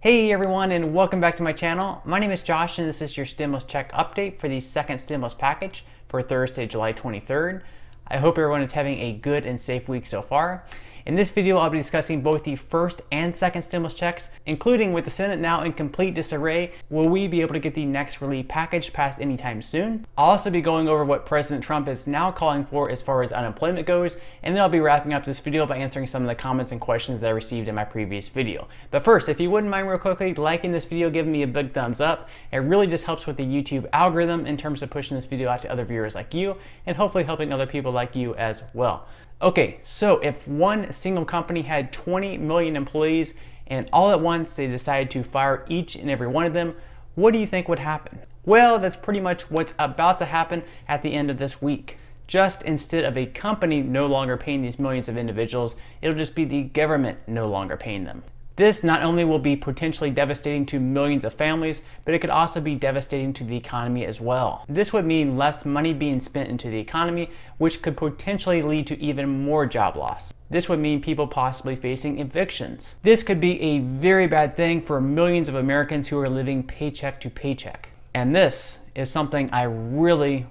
Hey everyone, and welcome back to my channel. My name is Josh and this is your stimulus check update for the second stimulus package for Thursday, July 23rd. I hope everyone is having a good and safe week so far. In this video, I'll be discussing both the first and second stimulus checks, including with the Senate now in complete disarray, will we be able to get the next relief package passed anytime soon? I'll also be going over what President Trump is now calling for as far as unemployment goes, and then I'll be wrapping up this video by answering some of the comments and questions that I received in my previous video. But first, if you wouldn't mind real quickly liking this video, giving me a big thumbs up. It really just helps with the YouTube algorithm in terms of pushing this video out to other viewers like you, and hopefully helping other people like you as well. Okay, so if one single company had 20 million employees and all at once they decided to fire each and every one of them, what do you think would happen? Well, that's pretty much what's about to happen at the end of this week. Just instead of a company no longer paying these millions of individuals, it'll just be the government no longer paying them. This not only will be potentially devastating to millions of families, but it could also be devastating to the economy as well. This would mean less money being spent into the economy, which could potentially lead to even more job loss. This would mean people possibly facing evictions. This could be a very bad thing for millions of Americans who are living paycheck to paycheck. And this is something I really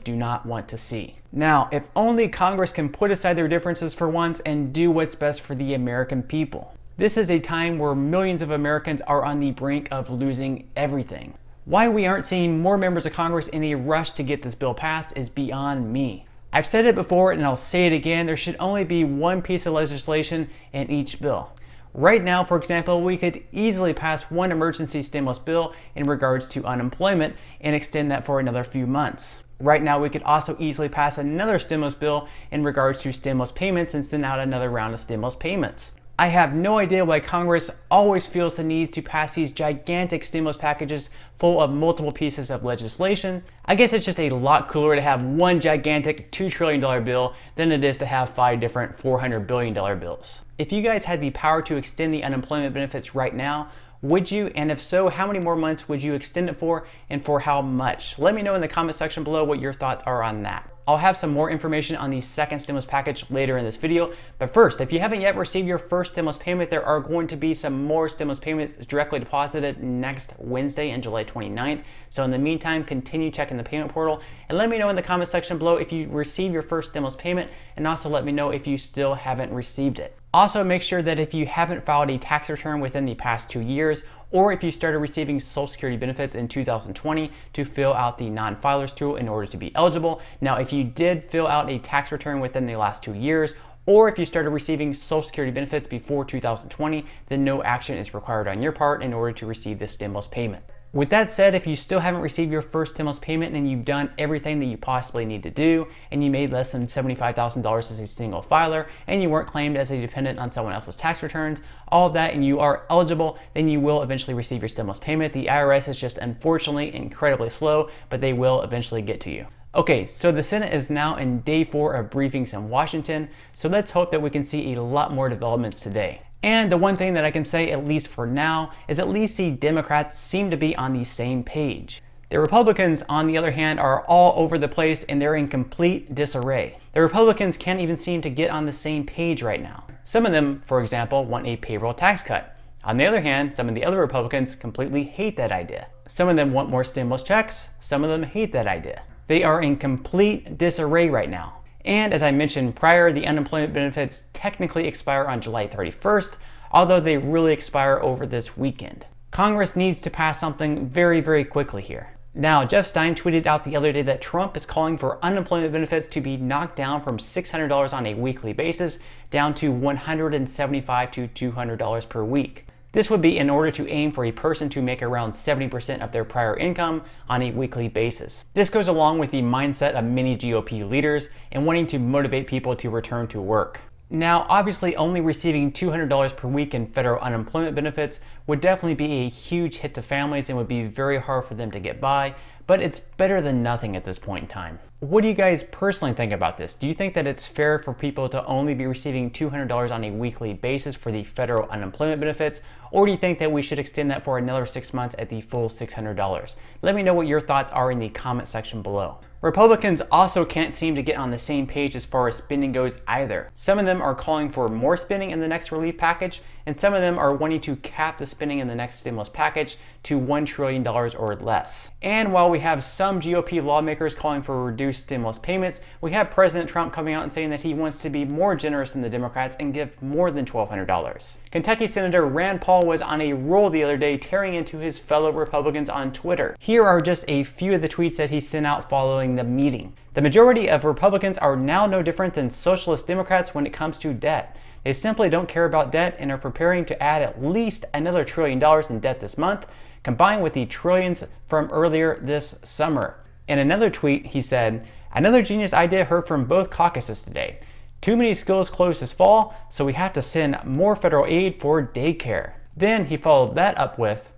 do not want to see. Now, if only Congress can put aside their differences for once and do what's best for the American people. This is a time where millions of Americans are on the brink of losing everything. Why we aren't seeing more members of Congress in a rush to get this bill passed is beyond me. I've said it before and I'll say it again, there should only be one piece of legislation in each bill. Right now, for example, we could easily pass one emergency stimulus bill in regards to unemployment and extend that for another few months. Right now, we could also easily pass another stimulus bill in regards to stimulus payments and send out another round of stimulus payments. I have no idea why Congress always feels the need to pass these gigantic stimulus packages full of multiple pieces of legislation. I guess it's just a lot cooler to have one gigantic $2 trillion bill than it is to have 5 different $400 billion bills. If you guys had the power to extend the unemployment benefits right now, would you? And if so, how many more months would you extend it for and for how much? Let me know in the comment section below what your thoughts are on that. I'll have some more information on the second stimulus package later in this video. But first, if you haven't yet received your first stimulus payment, there are going to be some more stimulus payments directly deposited next Wednesday on July 29th. So in the meantime, continue checking the payment portal and let me know in the comment section below if you received your first stimulus payment, and also let me know if you still haven't received it. Also, make sure that if you haven't filed a tax return within the past 2 years, or if you started receiving Social Security benefits in 2020, to fill out the non-filers tool in order to be eligible. Now, if you did fill out a tax return within the last 2 years, or if you started receiving Social Security benefits before 2020, then no action is required on your part in order to receive this stimulus payment. With that said, if you still haven't received your first stimulus payment and you've done everything that you possibly need to do, and you made less than $75,000 as a single filer, and you weren't claimed as a dependent on someone else's tax returns, all of that, and you are eligible, then you will eventually receive your stimulus payment. The IRS is just unfortunately incredibly slow, but they will eventually get to you. Okay, so the Senate is now in day 4 of briefings in Washington, so let's hope that we can see a lot more developments today. And the one thing that I can say, at least for now, is at least the Democrats seem to be on the same page. The Republicans, on the other hand, are all over the place and they're in complete disarray. The Republicans can't even seem to get on the same page right now. Some of them, for example, want a payroll tax cut. On the other hand, some of the other Republicans completely hate that idea. Some of them want more stimulus checks, some of them hate that idea. They are in complete disarray right now. And as I mentioned prior, the unemployment benefits technically expire on July 31st, although they really expire over this weekend. Congress needs to pass something very quickly here. Now, Jeff Stein tweeted out the other day that Trump is calling for unemployment benefits to be knocked down from $600 on a weekly basis down to $175 to $200 per week. This would be in order to aim for a person to make around 70% of their prior income on a weekly basis. This goes along with the mindset of many GOP leaders and wanting to motivate people to return to work. Now, obviously, only receiving $200 per week in federal unemployment benefits would definitely be a huge hit to families and would be very hard for them to get by, but it's better than nothing at this point in time. What do you guys personally think about this? Do you think that it's fair for people to only be receiving $200 on a weekly basis for the federal unemployment benefits? Or do you think that we should extend that for another 6 months at the full $600? Let me know what your thoughts are in the comment section below. Republicans also can't seem to get on the same page as far as spending goes either. Some of them are calling for more spending in the next relief package, and some of them are wanting to cap the spending in the next stimulus package to $1 trillion or less. And while we have some GOP lawmakers calling for reduced stimulus payments, we have President Trump coming out and saying that he wants to be more generous than the Democrats and give more than $1,200. Kentucky Senator Rand Paul was on a roll the other day, tearing into his fellow Republicans on Twitter. Here are just a few of the tweets that he sent out following the meeting. The majority of Republicans are now no different than socialist Democrats when it comes to debt. They simply don't care about debt and are preparing to add at least another $1 trillion in debt this month, combined with the trillions from earlier this summer. In another tweet, he said, "Another genius idea heard from both caucuses today. Too many schools closed this fall, so we have to send more federal aid for daycare." Then he followed that up with,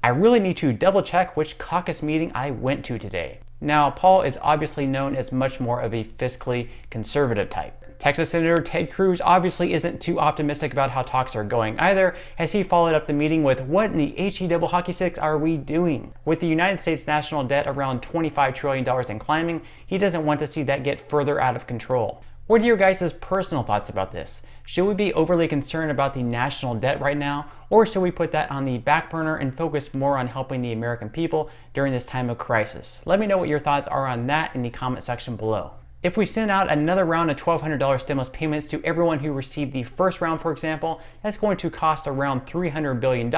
"I really need to double check which caucus meeting I went to today." Now, Paul is obviously known as much more of a fiscally conservative type. Texas Senator Ted Cruz obviously isn't too optimistic about how talks are going either, as he followed up the meeting with, "What in the HE double hockey sticks are we doing?" With the United States national debt around $25 trillion and climbing, he doesn't want to see that get further out of control. What are your guys' personal thoughts about this? Should we be overly concerned about the national debt right now, or should we put that on the back burner and focus more on helping the American people during this time of crisis? Let me know what your thoughts are on that in the comment section below. If we send out another round of $1,200 stimulus payments to everyone who received the first round, for example, that's going to cost around $300 billion,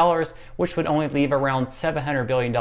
which would only leave around $700 billion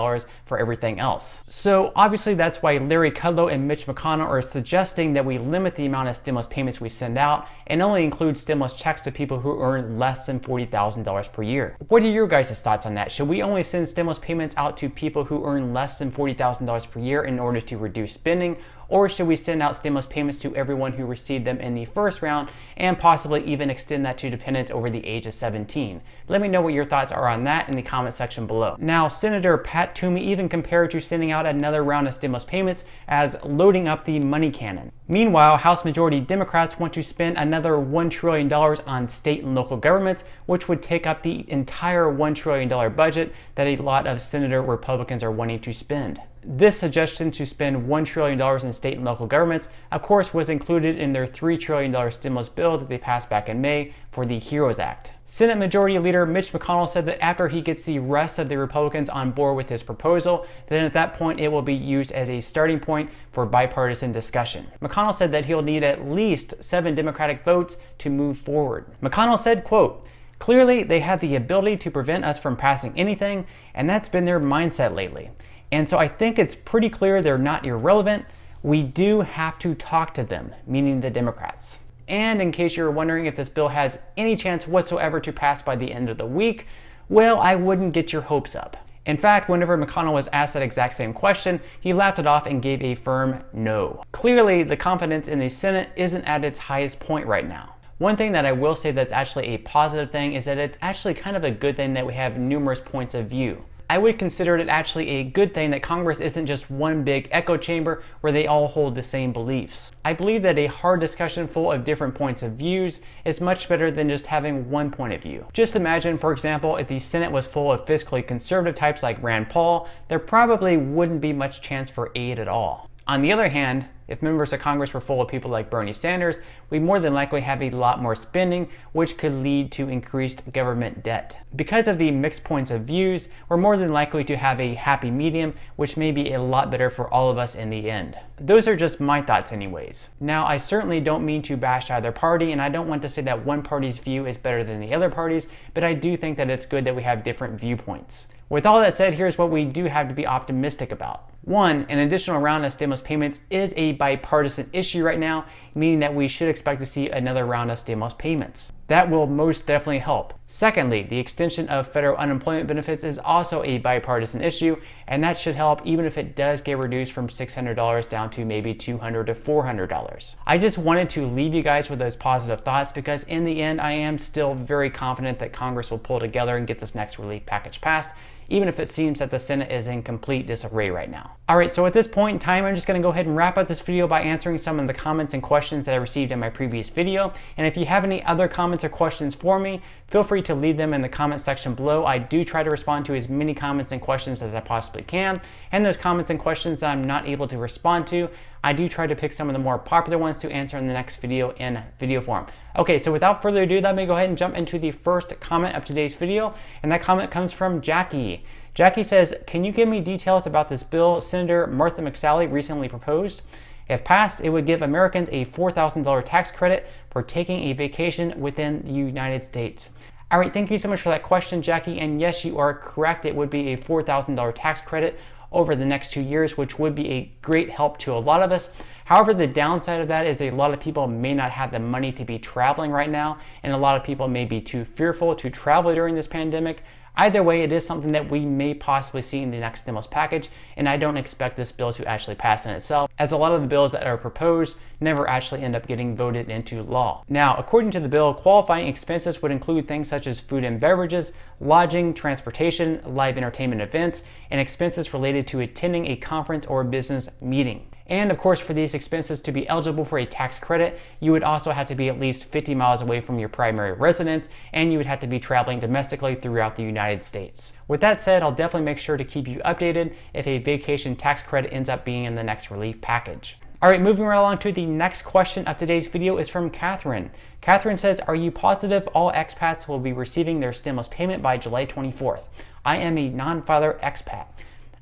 for everything else. So obviously that's why Larry Kudlow and Mitch McConnell are suggesting that we limit the amount of stimulus payments we send out and only include stimulus checks to people who earn less than $40,000 per year. What are your guys' thoughts on that? Should we only send stimulus payments out to people who earn less than $40,000 per year in order to reduce spending? Or should we send out stimulus payments to everyone who received them in the first round and possibly even extend that to dependents over the age of 17? Let me know what your thoughts are on that in the comment section below. Now, Senator Pat Toomey even compared to sending out another round of stimulus payments as loading up the money cannon. Meanwhile, House Majority Democrats want to spend another $1 trillion on state and local governments, which would take up the entire $1 trillion budget that a lot of Senator Republicans are wanting to spend. This suggestion to spend $1 trillion in state and local governments, of course, was included in their $3 trillion stimulus bill that they passed back in May for the HEROES Act. Senate Majority Leader Mitch McConnell said that after he gets the rest of the Republicans on board with his proposal, then at that point it will be used as a starting point for bipartisan discussion. McConnell said that he'll need at least 7 Democratic votes to move forward. McConnell said, quote, "Clearly they have the ability to prevent us from passing anything, and that's been their mindset lately. And so I think it's pretty clear they're not irrelevant. We do have to talk to them," meaning the Democrats. And in case you're wondering if this bill has any chance whatsoever to pass by the end of the week, well, I wouldn't get your hopes up. In fact, whenever McConnell was asked that exact same question, he laughed it off and gave a firm no. Clearly, the confidence in the Senate isn't at its highest point right now. One thing that I will say that's actually a positive thing is that it's actually kind of a good thing that we have numerous points of view. I would consider it actually a good thing that Congress isn't just one big echo chamber where they all hold the same beliefs. I believe that a hard discussion full of different points of views is much better than just having one point of view. Just imagine, for example, if the Senate was full of fiscally conservative types like Rand Paul, there probably wouldn't be much chance for aid at all. On the other hand, if members of Congress were full of people like Bernie Sanders, we'd more than likely have a lot more spending, which could lead to increased government debt. Because of the mixed points of views, we're more than likely to have a happy medium, which may be a lot better for all of us in the end. Those are just my thoughts anyways. Now, I certainly don't mean to bash either party, and I don't want to say that one party's view is better than the other party's, but I do think that it's good that we have different viewpoints. With all that said, here's what we do have to be optimistic about. One, an additional round of stimulus payments is a bipartisan issue right now, meaning that we should expect to see another round of stimulus payments. that will most definitely help. Secondly, the extension of federal unemployment benefits is also a bipartisan issue, and that should help even if it does get reduced from $600 down to maybe $200 to $400. I just wanted to leave you guys with those positive thoughts because in the end, I am still very confident that Congress will pull together and get this next relief package passed, even if it seems that the Senate is in complete disarray right now. All right, so at this point in time, I'm just gonna go ahead and wrap up this video by answering some of the comments and questions that I received in my previous video. And if you have any other comments or questions for me, feel free to leave them in the comment section below. I do try to respond to as many comments and questions as I possibly can. And those comments and questions that I'm not able to respond to, I do try to pick some of the more popular ones to answer in the next video in video form. Okay, so without further ado, let me go ahead and jump into the first comment of today's video. And that comment comes from Jackie. Jackie says, can you give me details about this bill Senator Martha McSally recently proposed? If passed, it would give Americans a $4,000 tax credit for taking a vacation within the United States. All right, thank you so much for that question, Jackie. And yes, you are correct. It would be a $4,000 tax credit over the next 2 years, which would be a great help to a lot of us. However, the downside of that is a lot of people may not have the money to be traveling right now, and a lot of people may be too fearful to travel during this pandemic. Either way, it is something that we may possibly see in the next stimulus package, and I don't expect this bill to actually pass in itself, as a lot of the bills that are proposed never actually end up getting voted into law. Now, according to the bill, qualifying expenses would include things such as food and beverages, lodging, transportation, live entertainment events, and expenses related to attending a conference or business meeting. And of course, for these expenses to be eligible for a tax credit, you would also have to be at least 50 miles away from your primary residence, and you would have to be traveling domestically throughout the United States. With that said, I'll definitely make sure to keep you updated if a vacation tax credit ends up being in the next relief package. All right, moving right along to the next question of today's video is from Catherine. Catherine says, are you positive all expats will be receiving their stimulus payment by July 24th? I am a non-filer expat.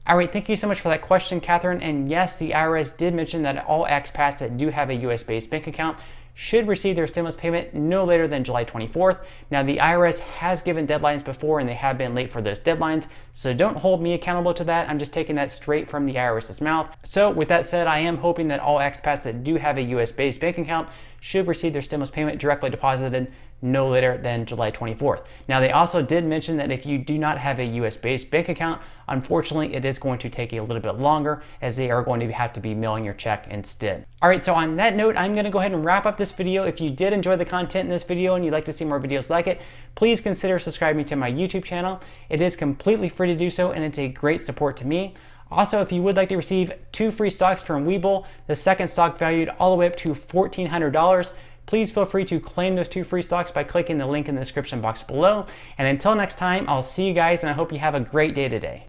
All right, thank you so much for that question, Catherine. And yes, the IRS did mention that all expats that do have a US-based bank account should receive their stimulus payment no later than July 24th. Now, the IRS has given deadlines before, and they have been late for those deadlines, so don't hold me accountable to that. I'm just taking that straight from the IRS's mouth. So with that said, I am hoping that all expats that do have a US-based bank account should receive their stimulus payment directly deposited no later than July 24th. Now, they also did mention that if you do not have a US-based bank account, unfortunately, it is going to take a little bit longer, as they are going to have to be mailing your check instead. All right, so on that note, I'm gonna go ahead and wrap up this video. If you did enjoy the content in this video and you'd like to see more videos like it, please consider subscribing to my YouTube channel. It is completely free to do so, and it's a great support to me. Also, if you would like to receive 2 free stocks from Webull, the second stock valued all the way up to $1,400, please feel free to claim those 2 free stocks by clicking the link in the description box below. And until next time, I'll see you guys, and I hope you have a great day today.